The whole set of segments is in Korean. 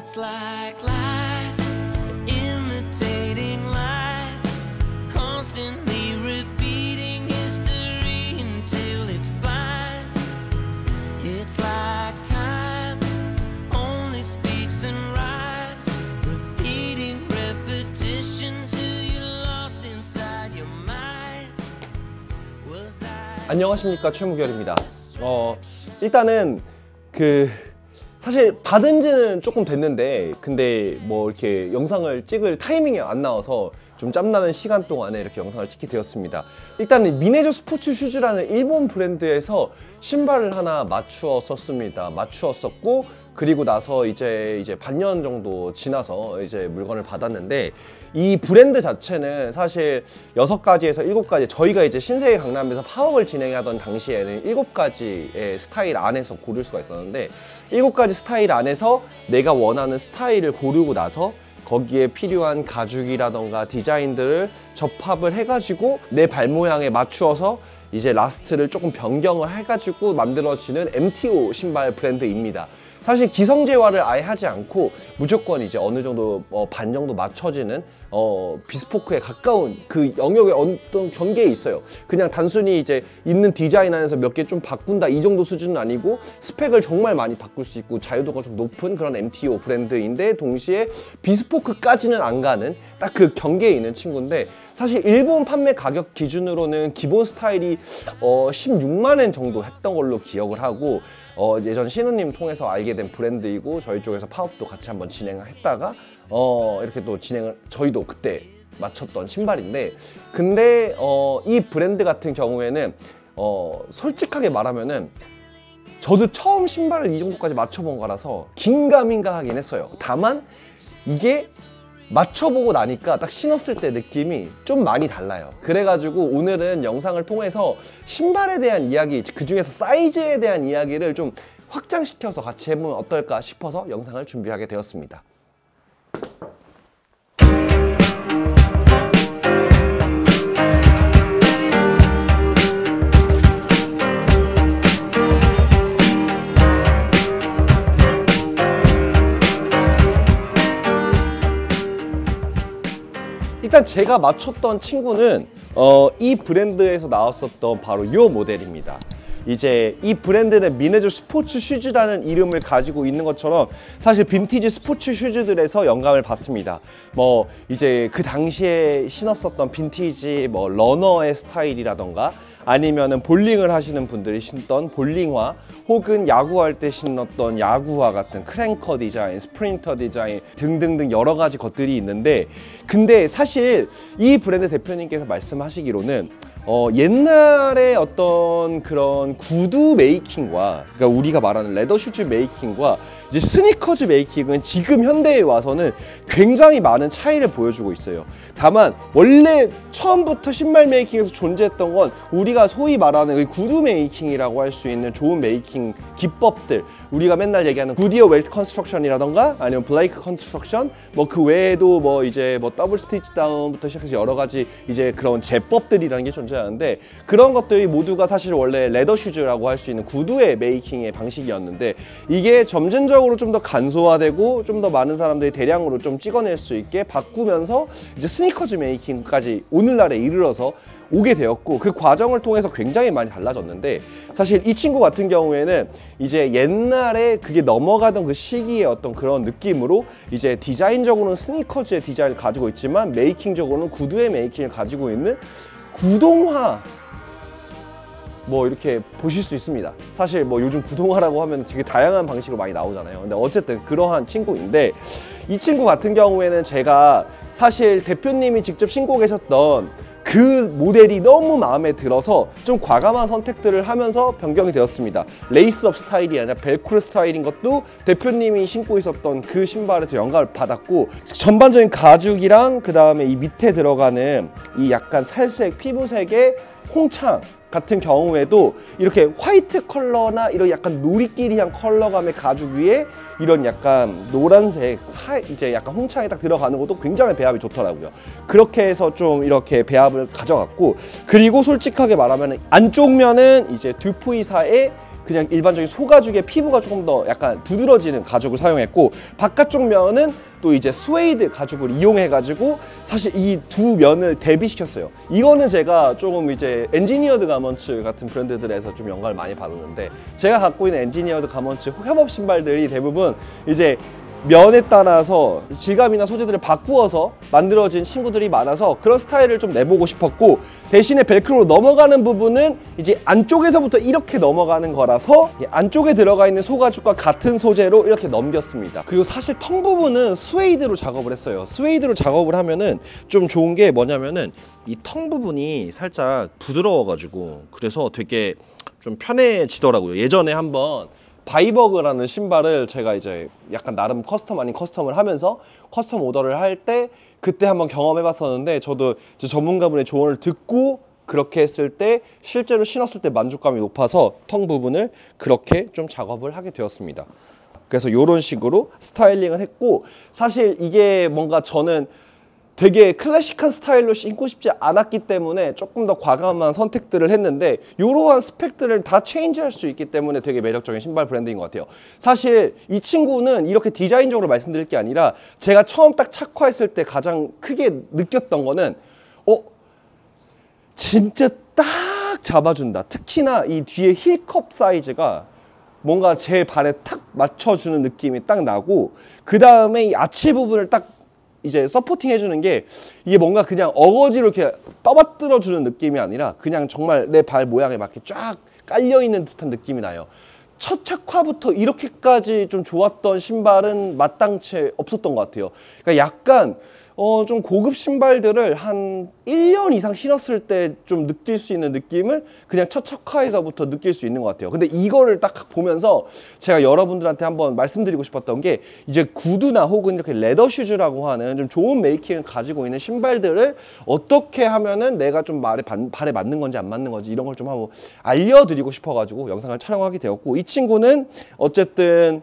It's like life, imitating life, constantly repeating history until it's blind. It's like time only speaks and rhymes, repeating repetition till you're lost inside your mind. Was I... 안녕하십니까, 최무결입니다. 일단은 사실 받은 지는 조금 됐는데, 근데 뭐 이렇게 영상을 찍을 타이밍이 안 나와서 좀 짬나는 시간 동안에 이렇게 영상을 찍게 되었습니다. 일단은 미네조 스포츠 슈즈라는 일본 브랜드에서 신발을 하나 맞추었었고, 그리고 나서 이제 반년 정도 지나서 이제 물건을 받았는데, 이 브랜드 자체는 사실 6가지에서 7가지, 저희가 이제 신세계 강남에서 팝업을 진행하던 당시에는 7가지의 스타일 안에서 고를 수가 있었는데, 7가지 스타일 안에서 내가 원하는 스타일을 고르고 나서 거기에 필요한 가죽이라던가 디자인들을 접합을 해가지고 내 발 모양에 맞추어서 이제 라스트를 조금 변경을 해가지고 만들어지는 MTO 신발 브랜드입니다. 사실 기성제화를 아예 하지 않고 무조건 이제 어느 정도 반 정도 맞춰지는 비스포크에 가까운 그 영역의 어떤 경계에 있어요. 그냥 단순히 이제 있는 디자인 안에서 몇 개 좀 바꾼다 이 정도 수준은 아니고, 스펙을 정말 많이 바꿀 수 있고 자유도가 좀 높은 그런 MTO 브랜드인데, 동시에 비스포크까지는 안 가는 딱 그 경계에 있는 친구인데, 사실 일본 판매 가격 기준으로는 기본 스타일이 16만엔 정도 했던 걸로 기억을 하고, 예전 신우님 통해서 알게 된 브랜드이고, 저희 쪽에서 팝업도 같이 한번 진행을 했다가 이렇게 또 저희도 그때 맞췄던 신발인데, 근데 이 브랜드 같은 경우에는 솔직하게 말하면은 저도 처음 신발을 이 정도까지 맞춰본 거라서 긴가민가 하긴 했어요. 다만 이게 맞춰보고 나니까 딱 신었을 때 느낌이 좀 많이 달라요. 그래가지고 오늘은 영상을 통해서 신발에 대한 이야기, 그 중에서 사이즈에 대한 이야기를 좀 확장시켜서 같이 해보면 어떨까 싶어서 영상을 준비하게 되었습니다. 일단 제가 맞췄던 친구는 이 브랜드에서 나왔었던 바로 이 모델입니다. 이제 이 브랜드는 미네조 스포츠 슈즈라는 이름을 가지고 있는 것처럼 사실 빈티지 스포츠 슈즈들에서 영감을 받습니다. 뭐 이제 그 당시에 신었었던 빈티지 뭐 러너의 스타일이라던가, 아니면은 볼링을 하시는 분들이 신던 볼링화, 혹은 야구할 때 신었던 야구화 같은 크랭커 디자인, 스프린터 디자인 등등등 여러 가지 것들이 있는데, 근데 사실 이 브랜드 대표님께서 말씀하시기로는 옛날에 어떤 그런 구두 메이킹과, 그러니까 우리가 말하는 레더 슈즈 메이킹과 이제 스니커즈 메이킹은 지금 현대에 와서는 굉장히 많은 차이를 보여주고 있어요. 다만 원래 처음부터 신발 메이킹에서 존재했던 건 우리가 소위 말하는 구두 메이킹이라고 할 수 있는 좋은 메이킹 기법들, 우리가 맨날 얘기하는 구디어 웰트 컨스트럭션이라던가 아니면 블레이크 컨스트럭션, 뭐 그 외에도 뭐 이제 뭐 더블 스티치 다운부터 시작해서 여러 가지 이제 그런 제법들이라는 게 존재하는데, 그런 것들이 모두가 사실 원래 레더 슈즈라고 할 수 있는 구두의 메이킹의 방식이었는데, 이게 점진적으로 좀 더 간소화되고 좀 더 많은 사람들이 대량으로 좀 찍어낼 수 있게 바꾸면서 이제 스니커즈 메이킹까지 오늘날에 이르러서 오게 되었고, 그 과정을 통해서 굉장히 많이 달라졌는데, 사실 이 친구 같은 경우에는 이제 옛날에 그게 넘어가던 그 시기의 어떤 그런 느낌으로 이제 디자인적으로는 스니커즈의 디자인을 가지고 있지만 메이킹적으로는 구두의 메이킹을 가지고 있는 구동화, 뭐 이렇게 보실 수 있습니다. 사실 뭐 요즘 구동화라고 하면 되게 다양한 방식으로 많이 나오잖아요. 근데 어쨌든 그러한 친구인데, 이 친구 같은 경우에는 제가 사실 대표님이 직접 신고 계셨던 그 모델이 너무 마음에 들어서 좀 과감한 선택들을 하면서 변경이 되었습니다. 레이스업 스타일이 아니라 벨크로 스타일인 것도 대표님이 신고 있었던 그 신발에서 영감을 받았고, 전반적인 가죽이랑 그 다음에 이 밑에 들어가는 이 약간 살색 피부색의 홍창 같은 경우에도 이렇게 화이트 컬러나 이런 약간 누리끼리한 컬러감의 가죽 위에 이런 약간 노란색 이제 약간 홍창이 딱 들어가는 것도 굉장히 배합이 좋더라고요. 그렇게 해서 좀 이렇게 배합을 가져갔고, 그리고 솔직하게 말하면 안쪽 면은 이제 듀프이사의 그냥 일반적인 소가죽의 피부가 조금 더 약간 두드러지는 가죽을 사용했고, 바깥쪽 면은 또 이제 스웨이드 가죽을 이용해가지고 사실 이 두 면을 대비시켰어요. 이거는 제가 조금 이제 엔지니어드 가먼츠 같은 브랜드들에서 좀 영감을 많이 받았는데, 제가 갖고 있는 엔지니어드 가먼츠 협업 신발들이 대부분 이제 면에 따라서 질감이나 소재들을 바꾸어서 만들어진 친구들이 많아서 그런 스타일을 좀 내보고 싶었고, 대신에 벨크로로 넘어가는 부분은 이제 안쪽에서부터 이렇게 넘어가는 거라서 안쪽에 들어가 있는 소가죽과 같은 소재로 이렇게 넘겼습니다. 그리고 사실 텅 부분은 스웨이드로 작업을 했어요. 스웨이드로 작업을 하면은 좀 좋은 게 뭐냐면은 이 텅 부분이 살짝 부드러워가지고 그래서 되게 좀 편해지더라고요. 예전에 한번 바이버그라는 신발을 제가 이제 약간 나름 커스텀 아닌 커스텀을 하면서 커스텀 오더를 할 때 그때 한번 경험해 봤었는데, 저도 이제 전문가분의 조언을 듣고 그렇게 했을 때 실제로 신었을 때 만족감이 높아서 텅 부분을 그렇게 좀 작업을 하게 되었습니다. 그래서 이런 식으로 스타일링을 했고, 사실 이게 뭔가 저는 되게 클래식한 스타일로 신고 싶지 않았기 때문에 조금 더 과감한 선택들을 했는데, 이러한 스펙들을 다 체인지할 수 있기 때문에 되게 매력적인 신발 브랜드인 것 같아요. 사실 이 친구는 이렇게 디자인적으로 말씀드릴 게 아니라, 제가 처음 딱 착화했을 때 가장 크게 느꼈던 거는 진짜 딱 잡아준다. 특히나 이 뒤에 힐컵 사이즈가 뭔가 제 발에 탁 맞춰주는 느낌이 딱 나고, 그 다음에 이 아치 부분을 딱 이제 서포팅 해주는 게, 이게 뭔가 그냥 어거지로 이렇게 떠받들어 주는 느낌이 아니라 그냥 정말 내 발 모양에 맞게 쫙 깔려있는 듯한 느낌이 나요. 첫 착화부터 이렇게까지 좀 좋았던 신발은 마땅치 없었던 것 같아요. 그러니까 약간 좀 고급 신발들을 한 1년 이상 신었을 때 좀 느낄 수 있는 느낌을 그냥 첫 착화에서부터 느낄 수 있는 것 같아요. 근데 이거를 딱 보면서 제가 여러분들한테 한번 말씀드리고 싶었던 게, 이제 구두나 혹은 이렇게 레더 슈즈라고 하는 좀 좋은 메이킹을 가지고 있는 신발들을 어떻게 하면은 내가 좀 발에 맞는 건지 안 맞는 건지 이런 걸 좀 한번 알려드리고 싶어가지고 영상을 촬영하게 되었고, 이 친구는 어쨌든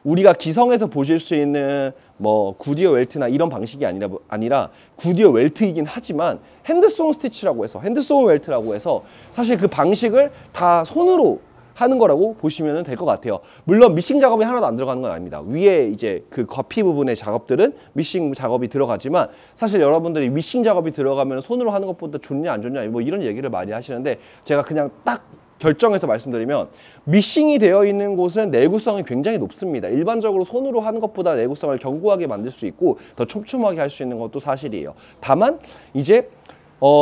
우리가 기성에서 보실 수 있는 뭐 구디어 웰트나 이런 방식이 아니라 구디어 웰트이긴 하지만 핸드송 스티치라고 해서, 핸드송 웰트라고 해서 사실 그 방식을 다 손으로 하는 거라고 보시면 될 것 같아요. 물론 미싱 작업이 하나도 안 들어가는 건 아닙니다. 위에 이제 그 겉피 부분의 작업들은 미싱 작업이 들어가지만, 사실 여러분들이 미싱 작업이 들어가면 손으로 하는 것보다 좋냐 안 좋냐 뭐 이런 얘기를 많이 하시는데, 제가 그냥 딱 결정해서 말씀드리면, 미싱이 되어 있는 곳은 내구성이 굉장히 높습니다. 일반적으로 손으로 하는 것보다 내구성을 견고하게 만들 수 있고 더 촘촘하게 할 수 있는 것도 사실이에요. 다만 이제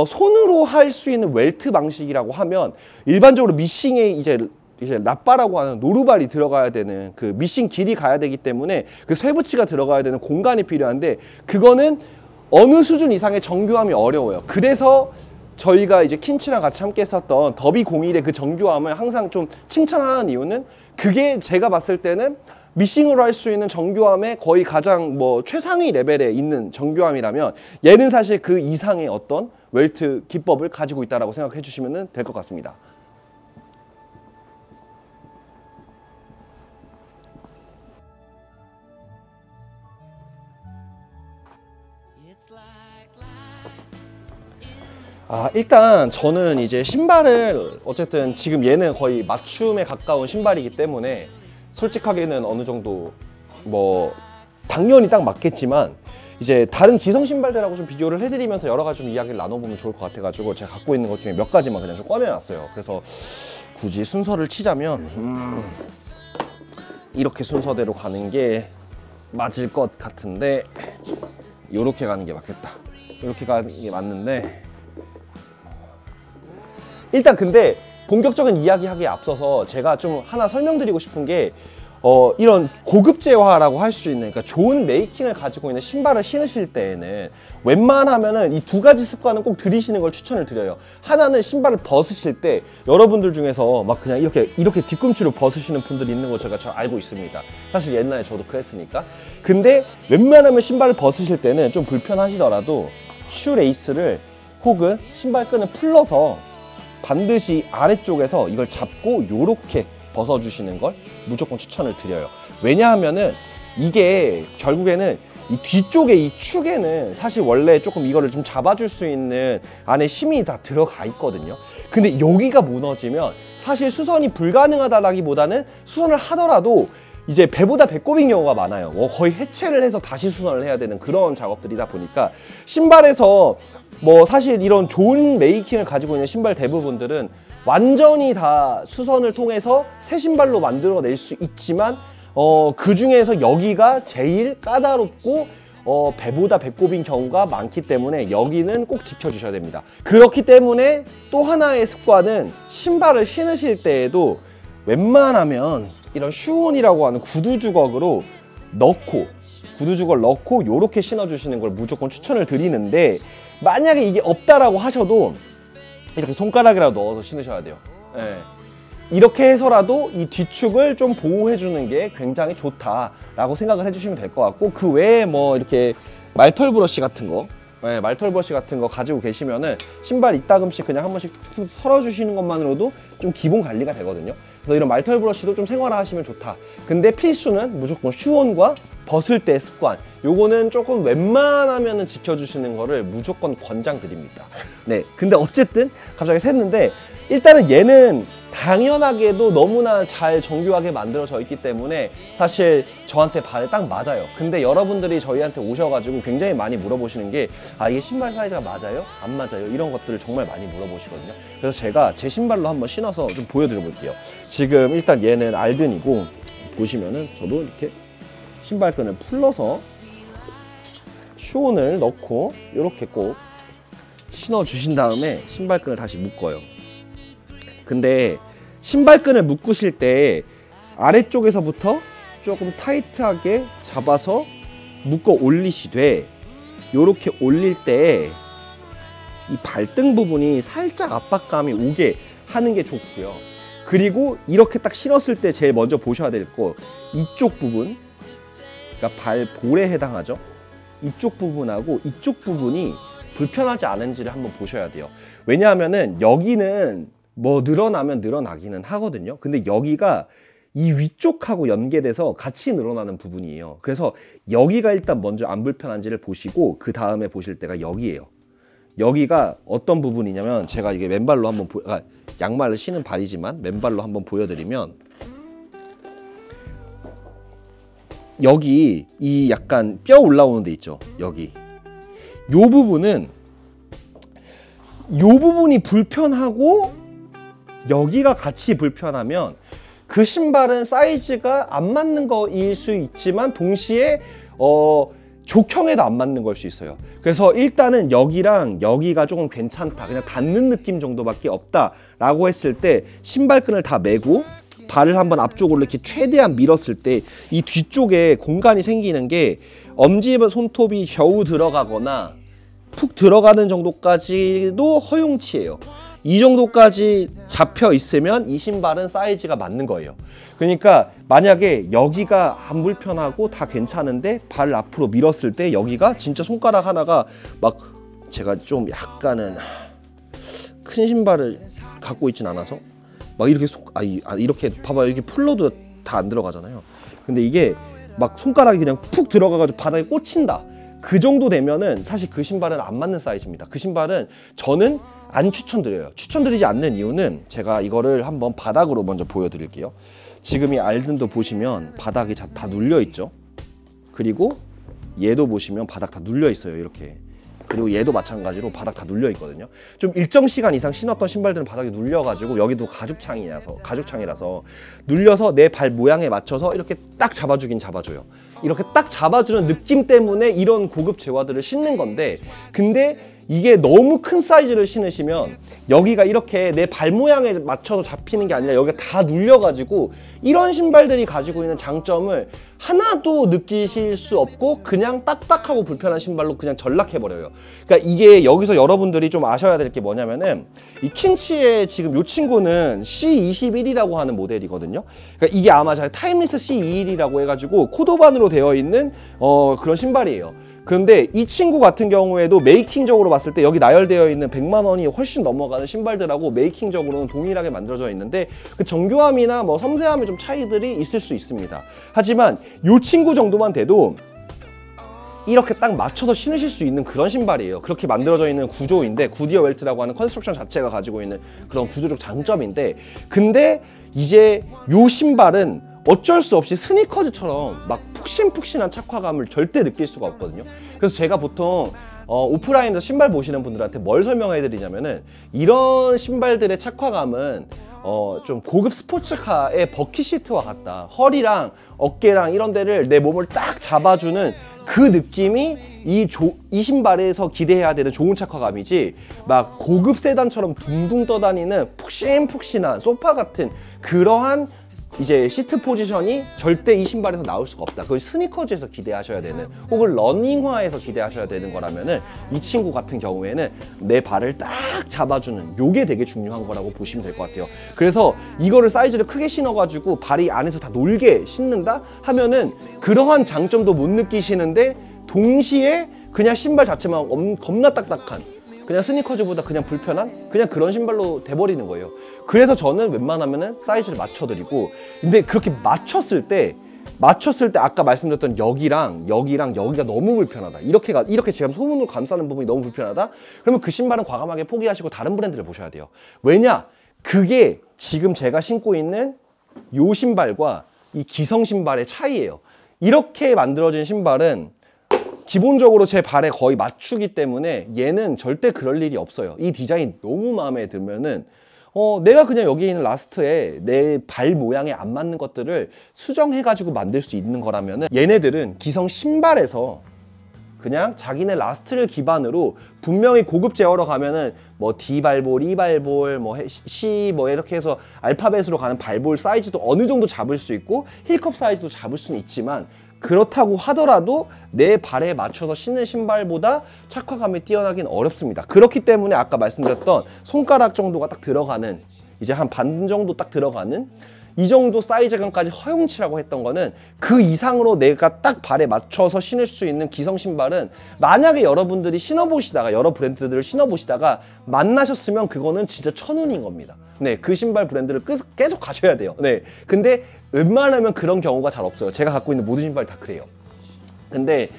손으로 할 수 있는 웰트 방식이라고 하면, 일반적으로 미싱에 이제 랍바라고 하는 노루발이 들어가야 되는 그 미싱 길이 가야 되기 때문에 그 쇠붙이가 들어가야 되는 공간이 필요한데, 그거는 어느 수준 이상의 정교함이 어려워요. 그래서 저희가 이제 킨치랑 같이 함께 했었던 더비 01의 그 정교함을 항상 좀 칭찬하는 이유는, 그게 제가 봤을 때는 미싱으로 할 수 있는 정교함의 거의 가장 뭐 최상위 레벨에 있는 정교함이라면, 얘는 사실 그 이상의 어떤 웰트 기법을 가지고 있다라고 생각해 주시면 될 것 같습니다. 일단 저는 이제 신발을 어쨌든 지금 얘는 거의 맞춤에 가까운 신발이기 때문에 솔직하게는 어느 정도 뭐 당연히 딱 맞겠지만, 이제 다른 기성 신발들하고 좀 비교를 해드리면서 여러 가지 좀 이야기를 나눠보면 좋을 것 같아가지고 제가 갖고 있는 것 중에 몇 가지만 그냥 좀 꺼내놨어요. 그래서 굳이 순서를 치자면 이렇게 순서대로 가는 게 맞을 것 같은데, 요렇게 가는 게 맞겠다. 이렇게 가는 게 맞는데, 일단 근데 본격적인 이야기하기에 앞서서 제가 좀 하나 설명드리고 싶은 게, 이런 고급재화라고 할 수 있는, 그러니까 좋은 메이킹을 가지고 있는 신발을 신으실 때에는 웬만하면은 이 두 가지 습관은 꼭 들이시는 걸 추천을 드려요. 하나는 신발을 벗으실 때, 여러분들 중에서 막 그냥 이렇게 뒤꿈치로 벗으시는 분들이 있는 거 제가 잘 알고 있습니다. 사실 옛날에 저도 그랬으니까. 근데 웬만하면 신발을 벗으실 때는 좀 불편하시더라도 슈레이스를 혹은 신발끈을 풀러서 반드시 아래쪽에서 이걸 잡고 요렇게 벗어주시는 걸 무조건 추천을 드려요. 왜냐하면은 이게 결국에는 이 뒤쪽에 이 축에는 사실 원래 조금 이거를 좀 잡아줄 수 있는 안에 힘이 다 들어가 있거든요. 근데 여기가 무너지면 사실 수선이 불가능하다라기보다는 수선을 하더라도 이제 배보다 배꼽인 경우가 많아요. 거의 해체를 해서 다시 수선을 해야 되는 그런 작업들이다 보니까 신발에서 뭐 사실 이런 좋은 메이킹을 가지고 있는 신발 대부분들은 완전히 다 수선을 통해서 새 신발로 만들어낼 수 있지만 그 중에서 여기가 제일 까다롭고 배보다 배꼽인 경우가 많기 때문에 여기는 꼭 지켜주셔야 됩니다. 그렇기 때문에 또 하나의 습관은 신발을 신으실 때에도 웬만하면 이런 슈온이라고 하는 구두 주걱으로 구두 주걱을 넣고 요렇게 신어주시는 걸 무조건 추천을 드리는데, 만약에 이게 없다라고 하셔도 이렇게 손가락이라도 넣어서 신으셔야 돼요. 예. 이렇게 해서라도 이 뒤축을 좀 보호해주는 게 굉장히 좋다라고 생각을 해주시면 될 것 같고, 그 외에 뭐 이렇게 말털 브러쉬 같은 거, 네, 말털 브러쉬 같은 거 가지고 계시면은 신발 이따금씩 그냥 한 번씩 툭툭 털어주시는 것만으로도 좀 기본 관리가 되거든요. 그래서 이런 말털 브러쉬도 좀 생활화하시면 좋다. 근데 필수는 무조건 슈온과 벗을 때 습관, 요거는 조금 웬만하면은 지켜주시는 거를 무조건 권장드립니다. 네, 근데 어쨌든 갑자기 샜는데, 일단은 얘는 당연하게도 너무나 잘 정교하게 만들어져 있기 때문에 사실 저한테 발에 딱 맞아요. 근데 여러분들이 저희한테 오셔가지고 굉장히 많이 물어보시는 게, 이게 신발 사이즈가 맞아요? 안 맞아요? 이런 것들을 정말 많이 물어보시거든요. 그래서 제가 제 신발로 한번 신어서 좀 보여드려 볼게요. 지금 일단 얘는 알든이고, 보시면은 저도 이렇게 신발끈을 풀러서 슈온을 넣고 이렇게 꼭 신어 주신 다음에 신발끈을 다시 묶어요. 근데 신발끈을 묶으실 때 아래쪽에서부터 조금 타이트하게 잡아서 묶어 올리시되, 요렇게 올릴 때 이 발등 부분이 살짝 압박감이 오게 하는 게 좋고요. 그리고 이렇게 딱 신었을 때 제일 먼저 보셔야 될 거, 이쪽 부분, 그러니까 발볼에 해당하죠. 이쪽 부분하고 이쪽 부분이 불편하지 않은지를 한번 보셔야 돼요. 왜냐하면은 여기는 뭐 늘어나면 늘어나기는 하거든요. 근데 여기가 이 위쪽하고 연계돼서 같이 늘어나는 부분이에요. 그래서 여기가 일단 먼저 안 불편한지를 보시고, 그 다음에 보실 때가 여기예요. 여기가 어떤 부분이냐면, 제가 이게 맨발로 한번 양말을 신은 발이지만 맨발로 한번 보여드리면, 여기 이 약간 뼈 올라오는 데 있죠. 여기 요 부분이 불편하고 여기가 같이 불편하면 그 신발은 사이즈가 안 맞는 거일 수 있지만 동시에 족형에도 안 맞는 걸 수 있어요. 그래서 일단은 여기랑 여기가 조금 괜찮다, 그냥 닿는 느낌 정도밖에 없다 라고 했을 때 신발끈을 다 매고 발을 한번 앞쪽으로 이렇게 최대한 밀었을 때 이 뒤쪽에 공간이 생기는 게, 엄지 손톱이 겨우 들어가거나 푹 들어가는 정도까지도 허용치예요. 이 정도까지 잡혀 있으면 이 신발은 사이즈가 맞는 거예요. 그러니까 만약에 여기가 안 불편하고 다 괜찮은데 발을 앞으로 밀었을 때 여기가 진짜 손가락 하나가 막, 제가 좀 약간은 큰 신발을 갖고 있진 않아서 막 이렇게 이렇게 봐봐요. 이렇게 풀러도 다 안 들어가잖아요. 근데 이게 막 손가락이 그냥 푹 들어가가지고 바닥에 꽂힌다, 그 정도 되면은 사실 그 신발은 안 맞는 사이즈입니다. 그 신발은 저는 안 추천드려요. 추천드리지 않는 이유는, 제가 이거를 한번 바닥으로 먼저 보여드릴게요. 지금 이 알든도 보시면 바닥이 다 눌려 있죠. 그리고 얘도 보시면 바닥 다 눌려 있어요. 이렇게. 그리고 얘도 마찬가지로 바닥 다 눌려 있거든요. 좀 일정 시간 이상 신었던 신발들은 바닥이 눌려가지고, 여기도 가죽창이라서 눌려서 내 발 모양에 맞춰서 이렇게 딱 잡아주긴 잡아줘요. 이렇게 딱 잡아주는 느낌 때문에 이런 고급 재화들을 신는 건데, 근데 이게 너무 큰 사이즈를 신으시면 여기가 이렇게 내 발 모양에 맞춰서 잡히는 게 아니라 여기가 다 눌려가지고, 이런 신발들이 가지고 있는 장점을 하나도 느끼실 수 없고 그냥 딱딱하고 불편한 신발로 그냥 전락해버려요. 그러니까 이게 여기서 여러분들이 좀 아셔야 될 게 뭐냐면은, 이 킨치의 지금 이 친구는 C21이라고 하는 모델이거든요. 그러니까 이게 아마 잘 타임리스 C21이라고 해가지고 코도반으로 되어 있는 그런 신발이에요. 그런데 이 친구 같은 경우에도 메이킹적으로 봤을 때 여기 나열되어 있는 100만 원이 훨씬 넘어가는 신발들하고 메이킹적으로는 동일하게 만들어져 있는데, 그 정교함이나 뭐 섬세함의 좀 차이들이 있을 수 있습니다. 하지만 이 친구 정도만 돼도 이렇게 딱 맞춰서 신으실 수 있는 그런 신발이에요. 그렇게 만들어져 있는 구조인데, 구디어 웰트라고 하는 컨스트럭션 자체가 가지고 있는 그런 구조적 장점인데, 근데 이제 요 신발은 어쩔 수 없이 스니커즈처럼 막 푹신푹신한 착화감을 절대 느낄 수가 없거든요. 그래서 제가 보통 오프라인에서 신발 보시는 분들한테 뭘 설명해 드리냐면은, 이런 신발들의 착화감은 좀 고급 스포츠카의 버킷 시트와 같다. 허리랑 어깨랑 이런 데를 내 몸을 딱 잡아주는 그 느낌이 이 신발에서 기대해야 되는 좋은 착화감이지, 막 고급 세단처럼 둥둥 떠다니는 푹신푹신한 소파 같은 그러한 이제 시트 포지션이 절대 이 신발에서 나올 수가 없다. 그걸 스니커즈에서 기대하셔야 되는, 혹은 러닝화에서 기대하셔야 되는 거라면은, 이 친구 같은 경우에는 내 발을 딱 잡아주는 요게 되게 중요한 거라고 보시면 될 것 같아요. 그래서 이거를 사이즈를 크게 신어가지고 발이 안에서 다 놀게 신는다 하면은 그러한 장점도 못 느끼시는데, 동시에 그냥 신발 자체만 겁나 딱딱한, 그냥 스니커즈보다 그냥 불편한 그냥 그런 신발로 돼버리는 거예요. 그래서 저는 웬만하면은 사이즈를 맞춰드리고, 근데 그렇게 맞췄을 때 아까 말씀드렸던 여기랑 여기가 너무 불편하다, 이렇게 지금 소문으로 감싸는 부분이 너무 불편하다, 그러면 그 신발은 과감하게 포기하시고 다른 브랜드를 보셔야 돼요. 왜냐? 그게 지금 제가 신고 있는 요 신발과 이 기성 신발의 차이예요. 이렇게 만들어진 신발은 기본적으로 제 발에 거의 맞추기 때문에 얘는 절대 그럴 일이 없어요. 이 디자인 너무 마음에 들면은 내가 그냥 여기 있는 라스트에 내 발 모양에 안 맞는 것들을 수정해가지고 만들 수 있는 거라면은, 얘네들은 기성 신발에서 그냥 자기네 라스트를 기반으로 분명히 고급 제어로 가면은 뭐 D발볼, E발볼, 뭐 C 뭐 이렇게 해서 알파벳으로 가는 발볼 사이즈도 어느 정도 잡을 수 있고 힐컵 사이즈도 잡을 수는 있지만, 그렇다고 하더라도 내 발에 맞춰서 신는 신발보다 착화감이 뛰어나긴 어렵습니다. 그렇기 때문에 아까 말씀드렸던 손가락 정도가 딱 들어가는, 이제 한 반 정도 딱 들어가는 이 정도 사이즈감까지 허용치라고 했던 거는, 그 이상으로 내가 딱 발에 맞춰서 신을 수 있는 기성 신발은, 만약에 여러분들이 신어보시다가, 여러 브랜드들을 신어보시다가 만나셨으면 그거는 진짜 천운인 겁니다. 네, 그 신발 브랜드를 계속 가셔야 돼요. 네, 근데 웬만하면 그런 경우가 잘 없어요. 제가 갖고 있는 모든 신발 다 그래요. 근데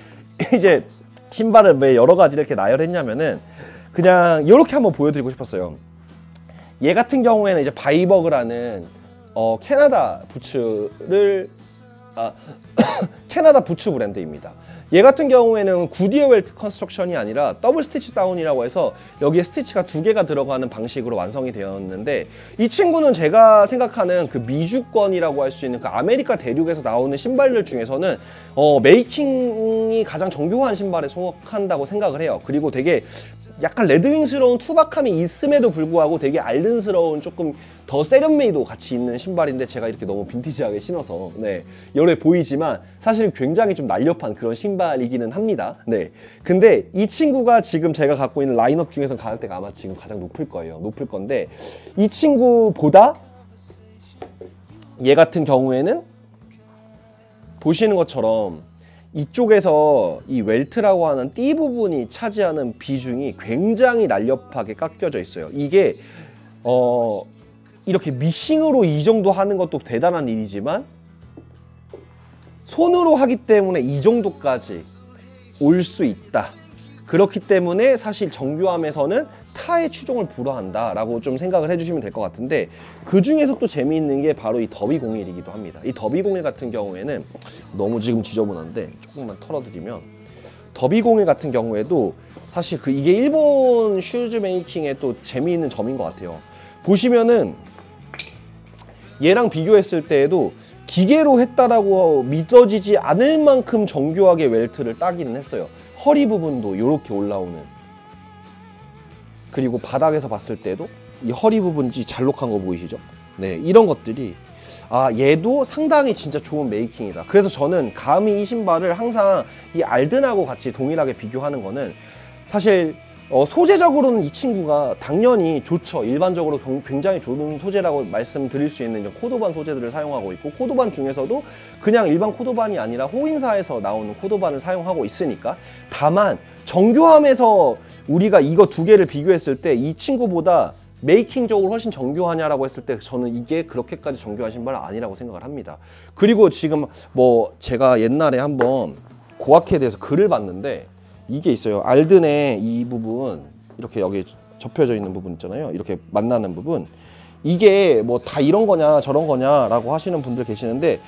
이제 신발을 왜 여러 가지를 이렇게 나열했냐면은, 그냥 이렇게 한번 보여드리고 싶었어요. 얘 같은 경우에는 이제 바이버그라는 캐나다 부츠를 캐나다 부츠 브랜드입니다. 얘 같은 경우에는 구디어 웰트 컨스트럭션이 아니라 더블 스티치 다운이라고 해서 여기에 스티치가 2개가 들어가는 방식으로 완성이 되었는데, 이 친구는 제가 생각하는 그 미주권이라고 할 수 있는 그 아메리카 대륙에서 나오는 신발들 중에서는 메이킹이 가장 정교한 신발에 속한다고 생각을 해요. 그리고 되게 약간 레드윙스러운 투박함이 있음에도 불구하고 되게 알든스러운, 조금 더 세련메이도 같이 있는 신발인데, 제가 이렇게 너무 빈티지하게 신어서 요래 보이지만 사실 굉장히 좀 날렵한 그런 신발이기는 합니다. 네, 근데 이 친구가 지금 제가 갖고 있는 라인업 중에서 가격대가 아마 지금 가장 높을 거예요. 높을 건데, 이 친구보다 얘 같은 경우에는 보시는 것처럼 이쪽에서 이 웰트라고 하는 띠 부분이 차지하는 비중이 굉장히 날렵하게 깎여져 있어요. 이게 이렇게 미싱으로 이 정도 하는 것도 대단한 일이지만, 손으로 하기 때문에 이 정도까지 올 수 있다. 그렇기 때문에 사실 정교함에서는 타의 추종을 불허한다 라고 좀 생각을 해주시면 될 것 같은데, 그 중에서 또 재미있는 게 바로 이 더비01이기도 합니다. 이 더비01 같은 경우에는 너무 지금 지저분한데 조금만 털어드리면, 더비01 같은 경우에도 사실 이게 일본 슈즈 메이킹의 또 재미있는 점인 것 같아요. 보시면은 얘랑 비교했을 때에도 기계로 했다라고 믿어지지 않을 만큼 정교하게 웰트를 따기는 했어요. 허리 부분도 이렇게 올라오는, 그리고 바닥에서 봤을 때도 이 허리 부분이 잘록한 거 보이시죠? 네, 이런 것들이 얘도 상당히 진짜 좋은 메이킹이다. 그래서 저는 감히 이 신발을 항상 이 알든하고 같이 동일하게 비교하는 거는, 사실 소재적으로는 이 친구가 당연히 좋죠. 일반적으로 굉장히 좋은 소재라고 말씀드릴 수 있는 코도반 소재들을 사용하고 있고, 코도반 중에서도 그냥 일반 코도반이 아니라 호인사에서 나오는 코도반을 사용하고 있으니까. 다만 정교함에서 우리가 이거 두 개를 비교했을 때 이 친구보다 메이킹적으로 훨씬 정교하냐라고 했을 때, 저는 이게 그렇게까지 정교한 신발은 아니라고 생각을 합니다. 그리고 지금 뭐 제가 옛날에 한번 고아키에 대해서 글을 봤는데 이게 있어요. 알든의 이 부분 이렇게 여기 접혀져 있는 부분 있잖아요. 이렇게 만나는 부분 이게 뭐 다 이런 거냐 저런 거냐라고 하시는 분들 계시는데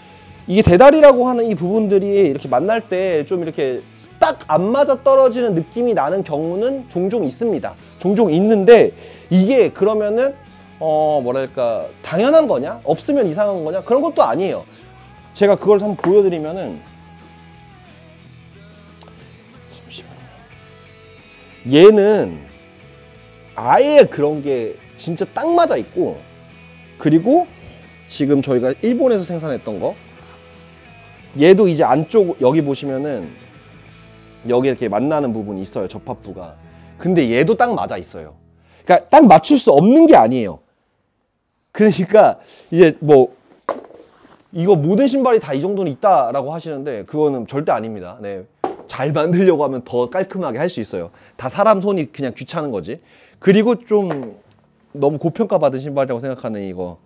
이게 대다리라고 하는 이 부분들이 이렇게 만날 때 좀 이렇게 딱 안 맞아 떨어지는 느낌이 나는 경우는 종종 있습니다. 종종 있는데 이게 그러면은 뭐랄까 당연한 거냐? 없으면 이상한 거냐? 그런 것도 아니에요. 제가 그걸 한번 보여드리면은 잠시만요. 얘는 아예 그런 게 진짜 딱 맞아 있고 그리고 지금 저희가 일본에서 생산했던 거 얘도 이제 안쪽 여기 보시면은 여기 이렇게 만나는 부분이 있어요. 접합부가. 근데 얘도 딱 맞아 있어요. 그러니까 딱 맞출 수 없는 게 아니에요. 그러니까 이제 뭐 이거 모든 신발이 다 이 정도는 있다라고 하시는데 그거는 절대 아닙니다. 네. 잘 만들려고 하면 더 깔끔하게 할 수 있어요. 다 사람 손이 그냥 귀찮은 거지. 그리고 좀 너무 고평가받은 신발이라고 생각하는 요거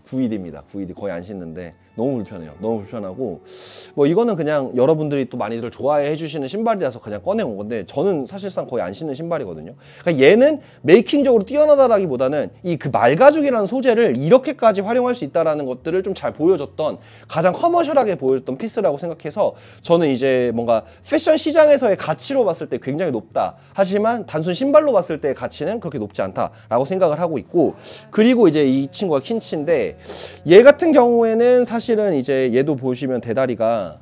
9일입니다. 9일이 거의 안 신는데 너무 불편해요. 너무 불편하고 뭐 이거는 그냥 여러분들이 또 많이들 좋아해 주시는 신발이라서 그냥 꺼내온 건데 저는 사실상 거의 안 신는 신발이거든요. 그러니까 얘는 메이킹적으로 뛰어나다라기보다는 이 그 말가죽이라는 소재를 이렇게까지 활용할 수 있다라는 것들을 좀 잘 보여줬던 가장 커머셜하게 보여줬던 피스라고 생각해서 저는 이제 뭔가 패션 시장에서의 가치로 봤을 때 굉장히 높다. 하지만 단순 신발로 봤을 때의 가치는 그렇게 높지 않다라고 생각을 하고 있고 그리고 이제 이 친구가 킨치인데 얘 같은 경우에는 사실은 이제 얘도 보시면 대다리가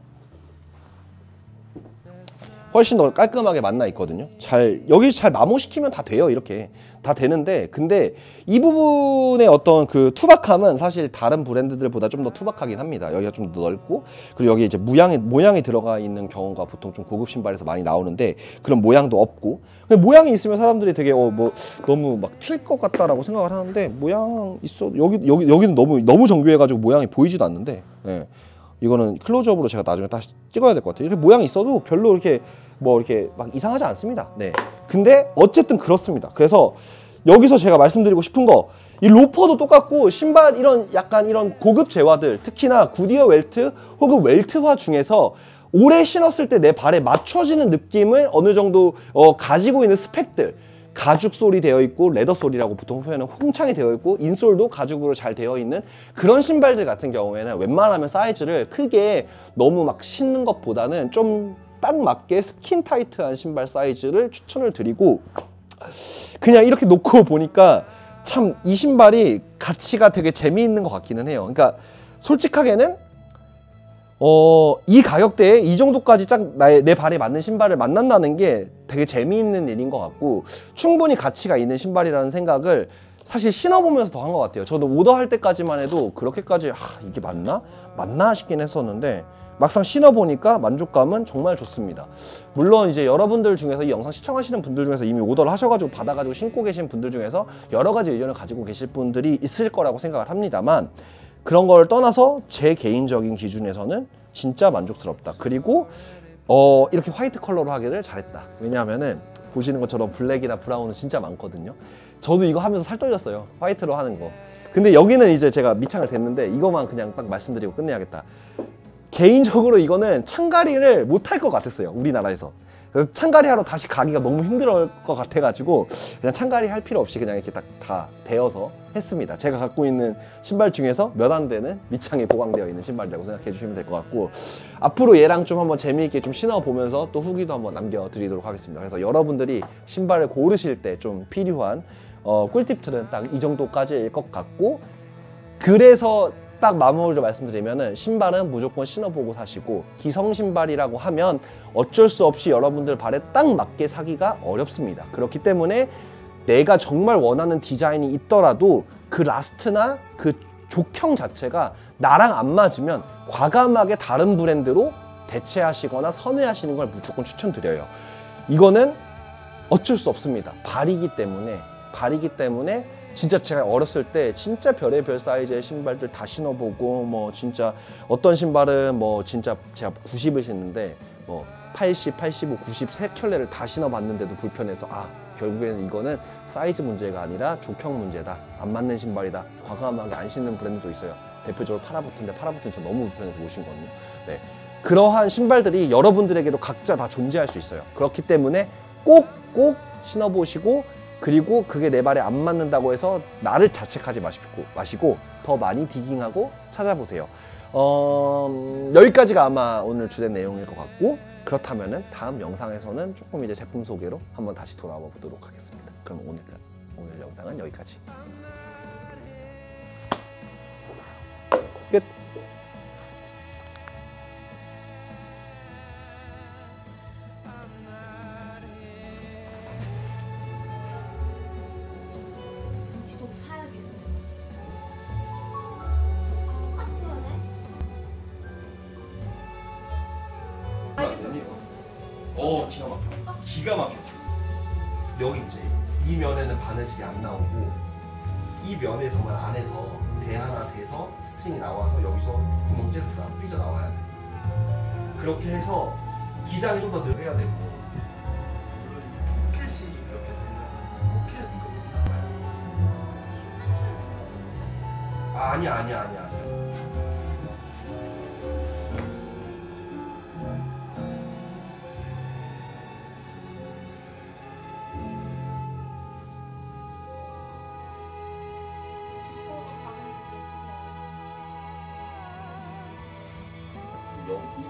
훨씬 더 깔끔하게 만나 있거든요. 여기 잘 마모시키면 다 돼요. 이렇게 다 되는데 근데 이 부분의 어떤 그 투박함은 사실 다른 브랜드들보다 좀 더 투박하긴 합니다. 여기가 좀 더 넓고 그리고 여기 이제 모양이 들어가 있는 경우가 보통 좀 고급 신발에서 많이 나오는데 그런 모양도 없고 모양이 있으면 사람들이 되게 뭐 너무 막 튈 것 같다라고 생각을 하는데 모양 있어 여기는 너무 정교해가지고 모양이 보이지도 않는데 예. 이거는 클로즈업으로 제가 나중에 다시 찍어야 될 것 같아요. 이렇게 모양이 있어도 별로 이렇게 뭐 이렇게 막 이상하지 않습니다. 네. 근데 어쨌든 그렇습니다. 그래서 여기서 제가 말씀드리고 싶은 거, 이 로퍼도 똑같고 신발 약간 이런 고급 재화들, 특히나 구디어 웰트 혹은 웰트화 중에서 오래 신었을 때 내 발에 맞춰지는 느낌을 어느 정도 가지고 있는 스펙들, 가죽 솔이 되어 있고 레더 솔이라고 보통 표현은 홍창이 되어 있고 인솔도 가죽으로 잘 되어 있는 그런 신발들 같은 경우에는 웬만하면 사이즈를 크게 너무 막 신는 것보다는 좀 딱 맞게 스킨 타이트한 신발 사이즈를 추천을 드리고 그냥 이렇게 놓고 보니까 참 이 신발이 가치가 되게 재미있는 것 같기는 해요. 그러니까 솔직하게는 이 가격대에 이 정도까지 딱 내 발에 맞는 신발을 만난다는 게 되게 재미있는 일인 것 같고 충분히 가치가 있는 신발이라는 생각을 사실 신어보면서 더 한 것 같아요. 저도 오더할 때까지만 해도 그렇게까지 이게 맞나 싶긴 했었는데 막상 신어보니까 만족감은 정말 좋습니다. 물론 이제 여러분들 중에서 이 영상 시청하시는 분들 중에서 이미 오더를 하셔가지고 받아가지고 신고 계신 분들 중에서 여러 가지 의견을 가지고 계실 분들이 있을 거라고 생각을 합니다만 그런 걸 떠나서 제 개인적인 기준에서는 진짜 만족스럽다. 그리고 이렇게 화이트 컬러로 하기를 잘했다. 왜냐하면은 보시는 것처럼 블랙이나 브라운은 진짜 많거든요. 저도 이거 하면서 살 떨렸어요. 화이트로 하는 거. 근데 여기는 이제 제가 밑창을 댔는데 이거만 그냥 딱 말씀드리고 끝내야겠다. 개인적으로 이거는 창가리를 못할 것 같았어요. 우리나라에서. 그래서 창가리 하러 다시 가기가 너무 힘들 것 같아가지고 그냥 창가리 할 필요 없이 그냥 이렇게 딱 다 대어서 했습니다. 제가 갖고 있는 신발 중에서 몇 안 되는 밑창에 보강되어 있는 신발이라고 생각해 주시면 될 것 같고 앞으로 얘랑 좀 한번 재미있게 좀 신어보면서 또 후기도 한번 남겨드리도록 하겠습니다. 그래서 여러분들이 신발을 고르실 때 좀 필요한 꿀팁들은 딱 이 정도까지일 것 같고 그래서 딱 마무리를 말씀드리면은 신발은 무조건 신어보고 사시고 기성 신발이라고 하면 어쩔 수 없이 여러분들 발에 딱 맞게 사기가 어렵습니다. 그렇기 때문에 내가 정말 원하는 디자인이 있더라도 그 라스트나 그 족형 자체가 나랑 안 맞으면 과감하게 다른 브랜드로 대체하시거나 선회하시는 걸 무조건 추천드려요. 이거는 어쩔 수 없습니다. 발이기 때문에 진짜 제가 어렸을 때 진짜 별의 별 사이즈의 신발들 다 신어보고 뭐 진짜 어떤 신발은 뭐 진짜 제가 90을 신는데 뭐 80, 85, 90 세 켤레를 다 신어봤는데도 불편해서 결국에는 이거는 사이즈 문제가 아니라 족형 문제다. 안 맞는 신발이다. 과감하게 안 신는 브랜드도 있어요. 대표적으로 파라부트인데 파라부트는 저 너무 불편해서 못 신거든요. 네. 그러한 신발들이 여러분들에게도 각자 다 존재할 수 있어요. 그렇기 때문에 꼭 신어보시고, 그리고 그게 내 발에 안 맞는다고 해서 나를 자책하지 마시고 더 많이 디깅하고 찾아보세요. 여기까지가 아마 오늘 주된 내용일 것 같고, 그렇다면은 다음 영상에서는 조금 이제 제품 소개로 한번 다시 돌아와 보도록 하겠습니다. 그럼 오늘 영상은 여기까지. 끝. 지도 사야겠어. 기가 막혀. 기가 막혀. 여기 이제 이 면에는 바느질이 안 나오고, 이 면에서만 안에서 배 하나 돼서 스트링이 나와서 여기서 구멍 째서 삐져 나와야 돼. 그렇게 해서 기장이 좀 더 늘어야 되고. 포켓이 이렇게 되면 포켓 이거 나와요? 아니야. 여기